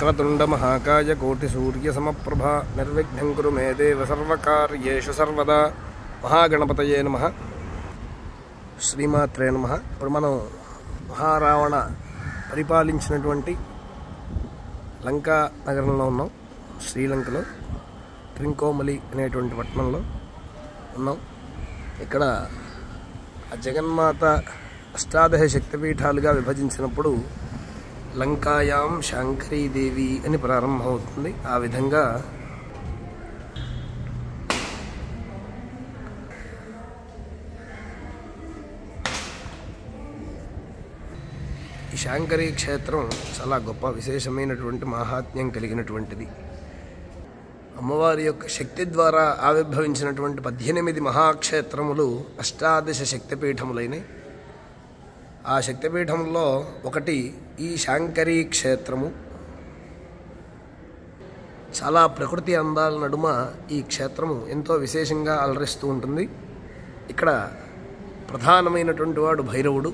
वक्रतुंड महाकाय कोटि सूर्य समप्रभा निर्विघ्नं कुरु मे देव सर्वकार्येषु सर्वदा महागणपतये नमः श्रीमात्रे नमः। ఇప్పుడు మనం మహారావణ పరిపాలించినటువంటి లంకా నగరంలో ఉన్నాం। శ్రీలంకలో ట్రింకోమలి అనేటువంటి పట్టణంలో ఉన్నాం। ఇక్కడ జగన్మాత అష్టాదశ శక్తిపీఠాలుగా విభజించినప్పుడు లంకాయాం శాంకరీ దేవి అని ప్రారంభమవుతుంది। ఆ విధంగా ఈ శాంకరీ క్షేత్రం చాలా గొప్ప విశేషమైనటువంటి మహాత్మ్యం కలిగినటువంటిది। అమ్మవారి యొక్క శక్తి ద్వారా ఆవిర్భవించినటువంటి 18 మహాక్షేత్రములు అష్టాదశ శక్తిపీఠములైనవి। ఆ శక్తిపీఠంలో ఒకటి ఈ శాంకరీ క్షేత్రము। చాలా ప్రకృతి అందాల నడుమ ఈ క్షేత్రము ఎంతో విశేషంగా అలరిస్తూ ఉంటుంది। ఇక్కడ ప్రధానమైనటువంటి వాడు భైరవుడు।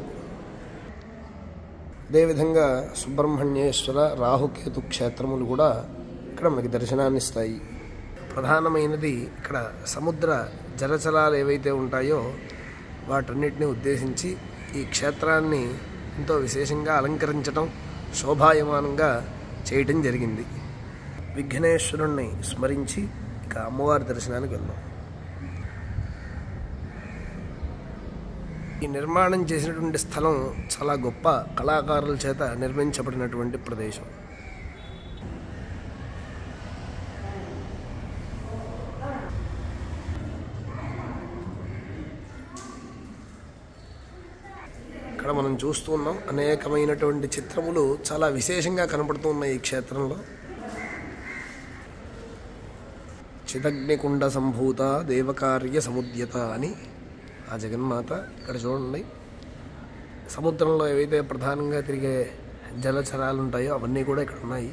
అదేవిధంగా సుబ్రహ్మణ్యేశ్వర రాహుకేతు క్షేత్రములు కూడా ఇక్కడ మనకి దర్శనాన్ని ఇస్తాయి। ప్రధానమైనది ఇక్కడ సముద్ర జలచరాలు ఏవైతే ఉంటాయో వాటన్నిటిని ఉద్దేశించి ఈ క్షేత్రాన్ని ఎంతో విశేషంగా అలంకరించడం, శోభాయమానంగా చేయటం జరిగింది। విఘ్నేశ్వరుణ్ణి స్మరించి ఇక అమ్మవారి దర్శనానికి వెళ్దాం। ఈ నిర్మాణం చేసినటువంటి స్థలం చాలా గొప్ప కళాకారుల చేత నిర్మించబడినటువంటి ప్రదేశం। ఇక్కడ మనం చూస్తూ ఉన్నాం అనేకమైనటువంటి చిత్రములు చాలా విశేషంగా కనపడుతూ ఉన్నాయి ఈ క్షేత్రంలో। చిదగ్నికుండ సంభూత దేవకార్య సముద్యత అని ఆ జగన్మాత ఇక్కడ చూడండి। సముద్రంలో ఏవైతే ప్రధానంగా తిరిగే జలచరాలు ఉంటాయో అవన్నీ కూడా ఇక్కడ ఉన్నాయి।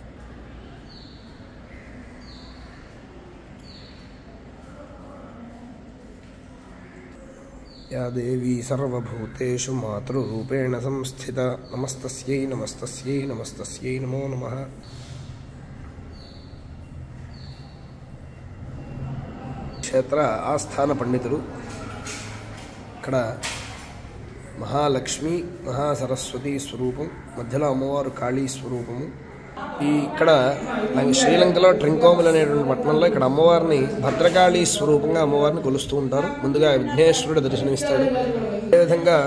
या देवी सर्वभूतेषु मातृरूपेण संस्थिता नमस्तस्यै नमस्तस्यै नमस्तस्यै नमो नमः। क्षेत्र आस्थान पंडितुलु ఇక్కడ మహాలక్ష్మి మహాసరస్వతి స్వరూపం, మధ్యలో అమ్మవారు కాళీ స్వరూపము। ఇక్కడ శ్రీలంకలో ట్రింకోమలి అనేటువంటి పట్టణంలో ఇక్కడ అమ్మవారిని భద్రకాళీ స్వరూపంగా అమ్మవారిని కొలుస్తూ ఉంటారు। ముందుగా విఘ్నేశ్వరుడు దర్శనమిస్తాడు। అదేవిధంగా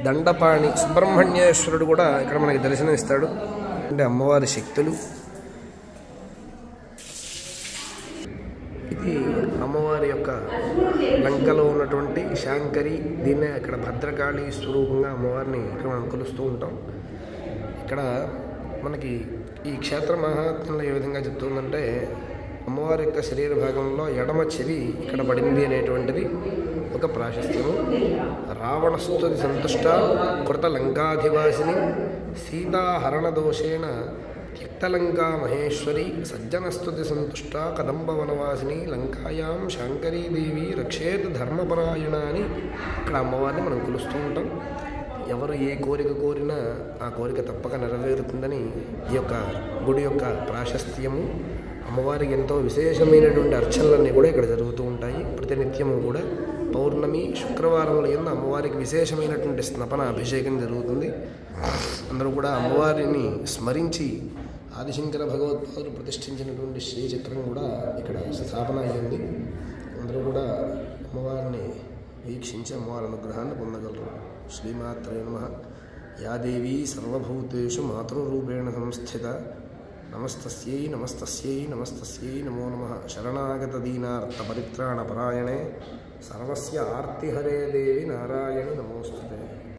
దండపాణి సుబ్రహ్మణ్యేశ్వరుడు కూడా ఇక్కడ మనకి దర్శనమిస్తాడు। అంటే అమ్మవారి శక్తులు ఇది అమ్మవారి యొక్క లంకలో ఉన్నటువంటి శాంకరి, దీన్నే ఇక్కడ భద్రకాళీ స్వరూపంగా అమ్మవారిని ఇక్కడ మనం కొలుస్తూ ఉంటాం। ఇక్కడ మనకి ఈ క్షేత్ర మహాత్మ్యంలో ఏ విధంగా చెప్తుందంటే అమ్మవారి యొక్క శరీర భాగంలో ఎడమ చెవి ఇక్కడ పడింది అనేటువంటిది ఒక ప్రాశస్త్యము। రావణస్తుతి సంతుష్ట కృత లంకాధివాసిని సీతాహరణ దోషేణ త్యక్తలంకా మహేశ్వరి సజ్జనస్తుతి సంతుష్ట కదంబవనవాసిని లంకాయాం శాంకరీదేవి రక్షేత్ ధర్మపరాయణ అని ఇక్కడ అమ్మవారిని మనం కొలుస్తూ ఉంటాం। ఎవరు ఏ కోరిక కోరినా ఆ కోరిక తప్పక నెరవేరుతుందని ఈ యొక్క గుడి యొక్క ప్రాశస్త్యము। అమ్మవారికి ఎంతో విశేషమైనటువంటి అర్చనలన్నీ కూడా ఇక్కడ జరుగుతూ ఉంటాయి। ప్రతినిత్యము కూడా పౌర్ణమి శుక్రవారముల యందు అమ్మవారికి విశేషమైనటువంటి స్నపన అభిషేకం జరుగుతుంది। అందరూ కూడా అమ్మవారిని స్మరించి ఆదిశంకర భగవత్పాదులు ప్రతిష్ఠించినటువంటి శ్రీచక్రం కూడా ఇక్కడ స్థాపన అయ్యింది। అందరూ కూడా అమ్మవారిని వీక్షించి అమ్మవారి అనుగ్రహాన్ని పొందగలరు। శ్రీమాత్రే నమః। యా దేవీ సర్వభూతేషు మాతృరూపేణ సంస్థిత నమస్తస్యై నమస్తస్యై నమస్తస్యై నమో నమః। శరణాగత దీనార్త పరిత్రాణ పరాయణే సర్వస్య ఆర్తిహరే దేవి నారాయణి నమోస్తుతే।